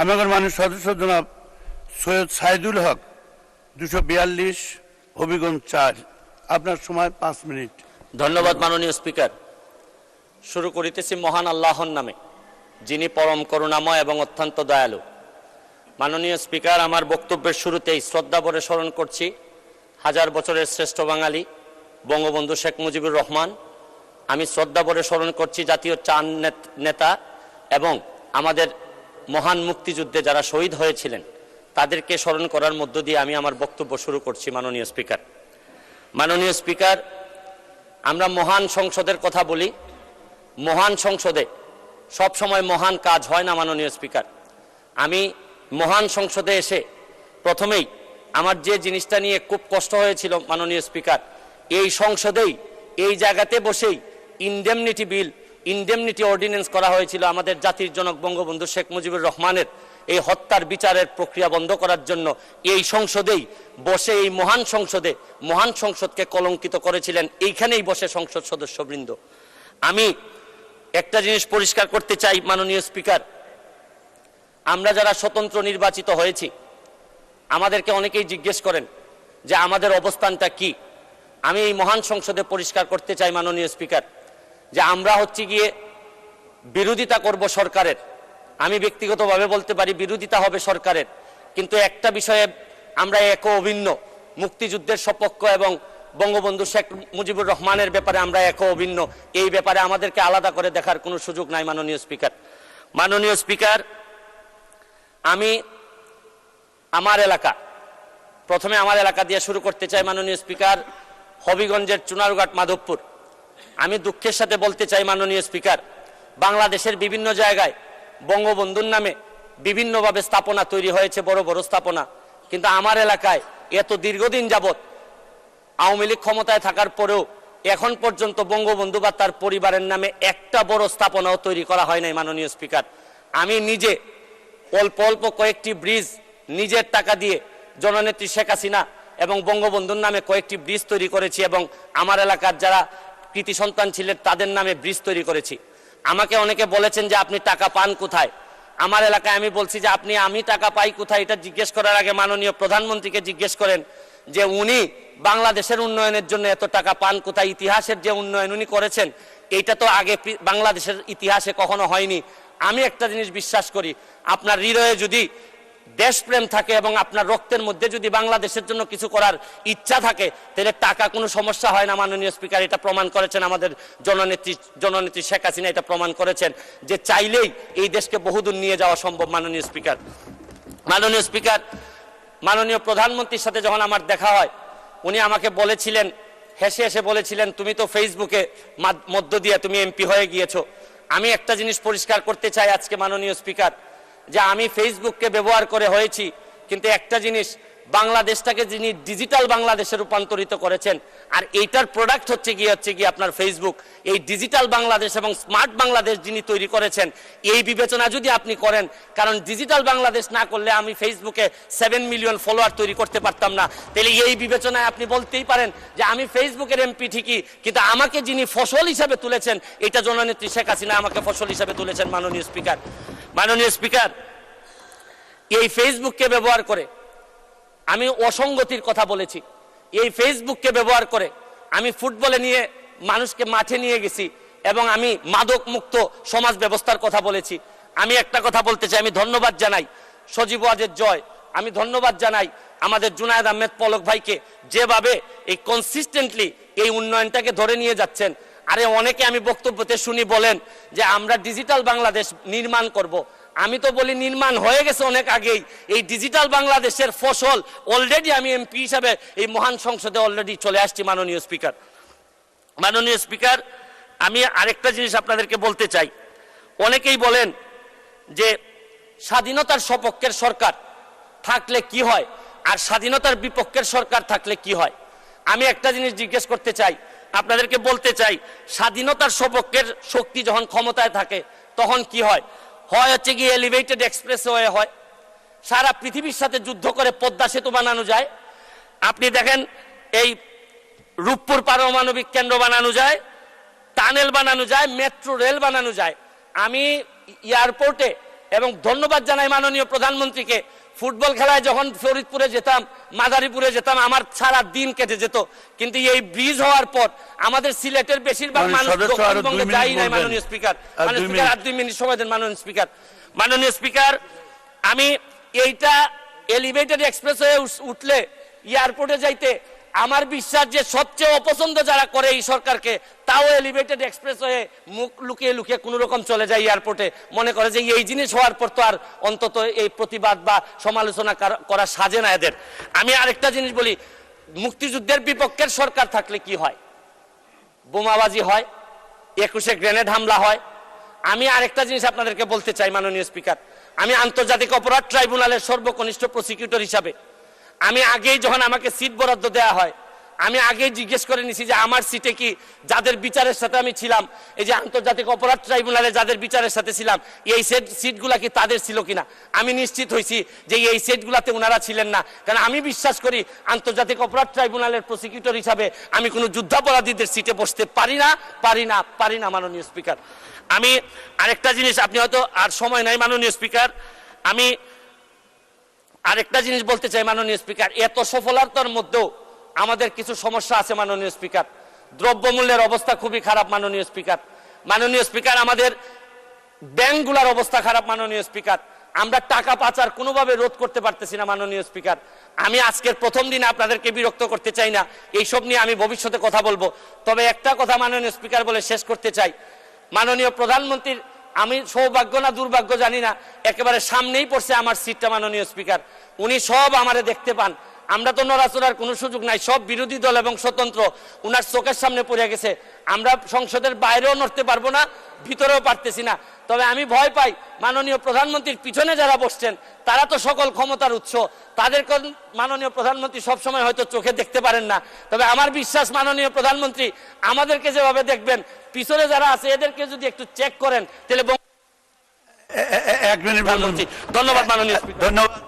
আমাদের মাননীয় সদস্য জনাব সৈয়দ সাইদুল হক 242 হবিগঞ্জ 4। আপনার সময় 5 মিনিট। ধন্যবাদ মাননীয় স্পিকার। শুরু করিতেছি মহান আল্লাহর নামে, যিনি পরম করুণাময় এবং অত্যন্ত দয়ালু। মাননীয় স্পিকার, আমার বক্তব্যের শুরুতেই শ্রদ্ধা ভরে স্মরণ করছি হাজার বছরের শ্রেষ্ঠ বাঙালি বঙ্গবন্ধু শেখ মুজিবুর রহমান। আমি শ্রদ্ধা ভরে স্মরণ করছি জাতীয় চার নেতা এবং আমাদের মহান মুক্তিযুদ্ধে যারা শহীদ হয়েছিলেন তাদেরকে স্মরণ করার মধ্য দিয়ে আমি আমার বক্তব্য শুরু করছি। মাননীয় স্পিকার, আমরা মহান সংসদের কথা বলি। মহান সংসদে সব সময় মহান কাজ হয় না। মাননীয় স্পিকার, আমি মহান সংসদে এসে প্রথমেই আমার যে জিনিসটা নিয়ে খুব কষ্ট হয়েছিল মাননীয় স্পিকার, এই সংসদেই এই জায়গাতে বসেই ইনডেমনিটি অর্ডিন্যান্স করা হয়েছিল আমাদের জাতির জনক বঙ্গবন্ধু শেখ মুজিবুর রহমানের এই হত্যার বিচারের প্রক্রিয়া বন্ধ করার জন্য। এই সংসদেই বসে এই মহান সংসদকে কলঙ্কিত করেছিলেন এইখানেই বসে সংসদ সদস্যবৃন্দ। আমি একটা জিনিস পরিষ্কার করতে চাই মাননীয় স্পিকার, আমরা যারা স্বতন্ত্র নির্বাচিত হয়েছি আমাদেরকে অনেকেই জিজ্ঞেস করেন যে আমাদের অবস্থানটা কি। আমি এই মহান সংসদে পরিষ্কার করতে চাই মাননীয় স্পিকার যে আমরা হচ্ছে গিয়ে বিরোধিতা করব সরকারের। আমি ব্যক্তিগতভাবে বলতে পারি বিরোধিতা হবে সরকারের, কিন্তু একটা বিষয়ে আমরা এক অভিন্ন, মুক্তিযুদ্ধের সপক্ষ এবং বঙ্গবন্ধু শেখ মুজিবুর রহমানের ব্যাপারে আমরা এক অভিন্ন। এই ব্যাপারে আমাদেরকে আলাদা করে দেখার কোনো সুযোগ নাই মাননীয় স্পিকার, আমি প্রথমে আমার এলাকা দিয়ে শুরু করতে চাই মাননীয় স্পিকার। হবিগঞ্জের চুনারুঘাট মাধবপুর। আমি দুঃখের সাথে বলতে চাই মাননীয় স্পিকার, বাংলাদেশের বিভিন্ন জায়গায় বঙ্গবন্ধুর নামে বিভিন্নভাবে স্থাপনা তৈরি হয়েছে, বড় বড় স্থাপনা, কিন্তু আমার এলাকায় এত দীর্ঘদিন যাবৎ আওয়ামী লীগ ক্ষমতায় থাকার পরেও এখন পর্যন্ত বঙ্গবন্ধু বা তার পরিবারের নামে একটা বড় স্থাপনাও তৈরি করা হয় নাই মাননীয় স্পিকার। আমি নিজে অল্প অল্প কয়েকটি ব্রিজ নিজের টাকা দিয়ে জননেত্রী শেখ হাসিনা এবং বঙ্গবন্ধুর নামে কয়েকটি ব্রিজ তৈরি করেছি এবং আমার এলাকার যারা কৃতি সন্তান ছিলেন তাদের নামে ব্রিজ তৈরি করেছি। আমাকে অনেকে বলেছেন যে আপনি টাকা পান কোথায়। আমার এলাকায় আমি বলছি যে আমি টাকা পাই কোথায় এটা জিজ্ঞেস করার আগে মাননীয় প্রধানমন্ত্রীকে জিজ্ঞেস করেন যে উনি বাংলাদেশের উন্নয়নের জন্য এত টাকা পান কোথায়। ইতিহাসের যে উন্নয়ন উনি করেছেন এইটা তো আগে বাংলাদেশের ইতিহাসে কখনো হয়নি। আমি একটা জিনিস বিশ্বাস করি, আপনার হৃদয়ে যদি দেশপ্রেম থাকে এবং আপনার রক্তের মধ্যে যদি বাংলাদেশের জন্য কিছু করার ইচ্ছা থাকে তাহলে টাকা কোনো সমস্যা হয় না মাননীয় স্পিকার। এটা প্রমাণ করেছেন আমাদের জননেত্রী শেখ হাসিনা, এটা প্রমাণ করেছেন যে চাইলেই এই দেশকে বহুদূর নিয়ে যাওয়া সম্ভব মাননীয় স্পিকার, মাননীয় প্রধানমন্ত্রীর সাথে যখন আমার দেখা হয় উনি আমাকে বলেছিলেন, হেসে হেসে বলেছিলেন, তুমি তো ফেসবুকে মধ্য দিয়ে তুমি এমপি হয়ে গিয়েছো। আমি একটা জিনিস পরিষ্কার করতে চাই আজকে মাননীয় স্পিকার, যে আমি ফেসবুককে ব্যবহার করে হয়েছি, কিন্তু একটা জিনিস, বাংলাদেশটাকে যিনি ডিজিটাল বাংলাদেশে রূপান্তরিত করেছেন আর এইটার প্রোডাক্ট হচ্ছে গিয়ে আপনার ফেসবুক। এই ডিজিটাল বাংলাদেশ এবং স্মার্ট বাংলাদেশ যিনি তৈরি করেছেন এই বিবেচনা যদি আপনি করেন, কারণ ডিজিটাল বাংলাদেশ না করলে আমি ফেসবুকে 7 মিলিয়ন ফলোয়ার তৈরি করতে পারতাম না, তাহলে এই বিবেচনায় আপনি বলতেই পারেন যে আমি ফেসবুকের এমপি ঠিকই, কিন্তু আমাকে যিনি ফসল হিসাবে তুলেছেন এটা জননেত্রী শেখ হাসিনা আমাকে ফসল হিসাবে তুলেছেন মাননীয় স্পিকার, এই ফেসবুককে ব্যবহার করে আমি অসঙ্গতির কথা বলেছি। এই ফেসবুককে ব্যবহার করে আমি ফুটবলে নিয়ে মানুষকে মাঠে নিয়ে গেছি এবং আমি মাদক মুক্ত সমাজ ব্যবস্থার কথা বলেছি। আমি একটা কথা বলতে চাই, আমি ধন্যবাদ জানাই সজীব ওয়াজেদ জয়, আমি ধন্যবাদ জানাই আমাদের জুনায়েদ আহমেদ পলক ভাইকে, যেভাবে এই কনসিস্টেন্টলি এই উন্নয়নটাকে ধরে নিয়ে যাচ্ছেন। আরে অনেকে আমি বক্তব্যতে শুনি বলেন যে আমরা ডিজিটাল বাংলাদেশ নির্মাণ করব। আমি তো বলি নির্মাণ হয়ে গেছে অনেক আগেই। এই ডিজিটাল বাংলাদেশের ফসল অলরেডি আমি এমপি হিসাবে এই মহান সংসদে অলরেডি চলে আসছি মাননীয় স্পিকার, আমি আরেকটা জিনিস আপনাদেরকে বলতে চাই। অনেকেই বলেন যে স্বাধীনতার সপক্ষের সরকার থাকলে কি হয় আর স্বাধীনতার বিপক্ষের সরকার থাকলে কি হয়। আমি একটা জিনিস জিজ্ঞেস করতে চাই, আপনাদেরকে বলতে চাই, স্বাধীনতার সপক্ষের শক্তি যখন ক্ষমতায় থাকে তখন কি হয় হচ্ছে কি এলিভেটেড এক্সপ্রেসওয়ে হয়, সারা পৃথিবীর সাথে যুদ্ধ করে পদ্মা সেতু বানানো যায়। আপনি দেখেন এই রূপপুর পারমাণবিক কেন্দ্র বানানো যায়, টানেল বানানো যায়, মেট্রো রেল বানানো যায়। আমি এয়ারপোর্টে এবং ধন্যবাদ জানাই মাননীয় প্রধানমন্ত্রীকে। ফুটবল খেলায় যখন ফরিদপুরে যেতাম, মাদারীপুরে যেতাম, আমার সারা দিন কেটে যেত, কিন্তু এই ব্রিজ হওয়ার পর আমাদের সিলেটের বেশিরভাগ মানুষ দক্ষিণবঙ্গে যাই নাই। মাননীয় স্পিকার, আর 2 মিনিট সময় দেন। মাননীয় স্পিকার, আমি এইটা এলিভেটেড এক্সপ্রেস হয়ে উঠলে এয়ারপোর্টে যাইতে আমার বিশ্বাস যে সবচেয়ে অপছন্দ যারা করে এই সরকারকে, তাও এলিভেটেড এক্সপ্রেস হয়ে মুখ লুকিয়ে লুকিয়ে কোনো রকম চলে যায় এয়ারপোর্টে, মনে করে যে এই জিনিস হওয়ার পর তো আর অন্তত এই প্রতিবাদ বা সমালোচনা করা সাজে না এদের। আমি আরেকটা জিনিস বলি, মুক্তিযুদ্ধের বিপক্ষের সরকার থাকলে কি হয়? বোমাবাজি হয়, 21-এ গ্রেনেড হামলা হয়। আমি আরেকটা জিনিস আপনাদেরকে বলতে চাই মাননীয় স্পিকার, আমি আন্তর্জাতিক অপরাধ ট্রাইব্যুনালের সর্বকনিষ্ঠ প্রসিকিউটর হিসাবে আমি আগেই, যখন আমাকে সিট বরাদ্দ দেওয়া হয়, আমি আগেই জিজ্ঞেস করে নিছি যে আমার সিটে কি যাদের বিচারের সাথে আমি ছিলাম, এই যে আন্তর্জাতিক অপরাধ ট্রাইব্যুনালে যাদের বিচারের সাথে ছিলাম, এই সিটগুলা কি তাদের ছিল কিনা। আমি নিশ্চিত হয়েছি যে এই সিটগুলাতে ওনারা ছিলেন না, কারণ আমি বিশ্বাস করি আন্তর্জাতিক অপরাধ ট্রাইব্যুনালের প্রসিকিউটর হিসাবে আমি কোনো যুদ্ধাপরাধীদের সিটে বসতে পারি না মাননীয় স্পিকার। আমি আরেকটা জিনিস, আপনি হয়তো আর সময় নাই মাননীয় স্পিকার, আমি আরেকটা জিনিস বলতে চাই মাননীয় স্পিকার, এত সফলতার মধ্যেও আমাদের কিছু সমস্যা আছে মাননীয় স্পিকার। দ্রব্যমূল্যের অবস্থা খুবই খারাপ মাননীয় স্পিকার। আমাদের ব্যাংকগুলোর অবস্থা খারাপ মাননীয় স্পিকার। আমরা টাকা পাচার কোনোভাবে রোধ করতে পারতেছি না মাননীয় স্পিকার। আমি আজকের প্রথম দিনে আপনাদেরকে বিরক্ত করতে চাই না, এইসব নিয়ে আমি ভবিষ্যতে কথা বলবো। তবে একটা কথা মাননীয় স্পিকার বলে শেষ করতে চাই, মাননীয় প্রধানমন্ত্রীর, আমি সৌভাগ্য না দুর্ভাগ্য জানি না, একেবারে সামনেই পড়ছে আমার সিটটা মাননীয় স্পিকার। উনি সব আমারে দেখতে পান, আমরা তো নড়াচড়ার কোনো সুযোগ নাই, সব বিরোধী দল এবং স্বতন্ত্র উনার চোখের সামনে পড়ে গেছে। আমরা সংসদের বাইরেও নড়তে পারবো না, ভিতরেও পারতেছি না। তবে আমি ভয় পাই মাননীয় প্রধানমন্ত্রীর পিছনে যারা বসছেন তারা তো সকল ক্ষমতার উৎস, তাদের মাননীয় প্রধানমন্ত্রী সবসময় হয়তো চোখে দেখতে পারেন না। তবে আমার বিশ্বাস মাননীয় প্রধানমন্ত্রী আমাদেরকে যেভাবে দেখবেন, পিছনে যারা আছে এদেরকে যদি একটু চেক করেন তাহলে। 1 মিনিট। ধন্যবাদ মাননীয় স্পিকার। ধন্যবাদ।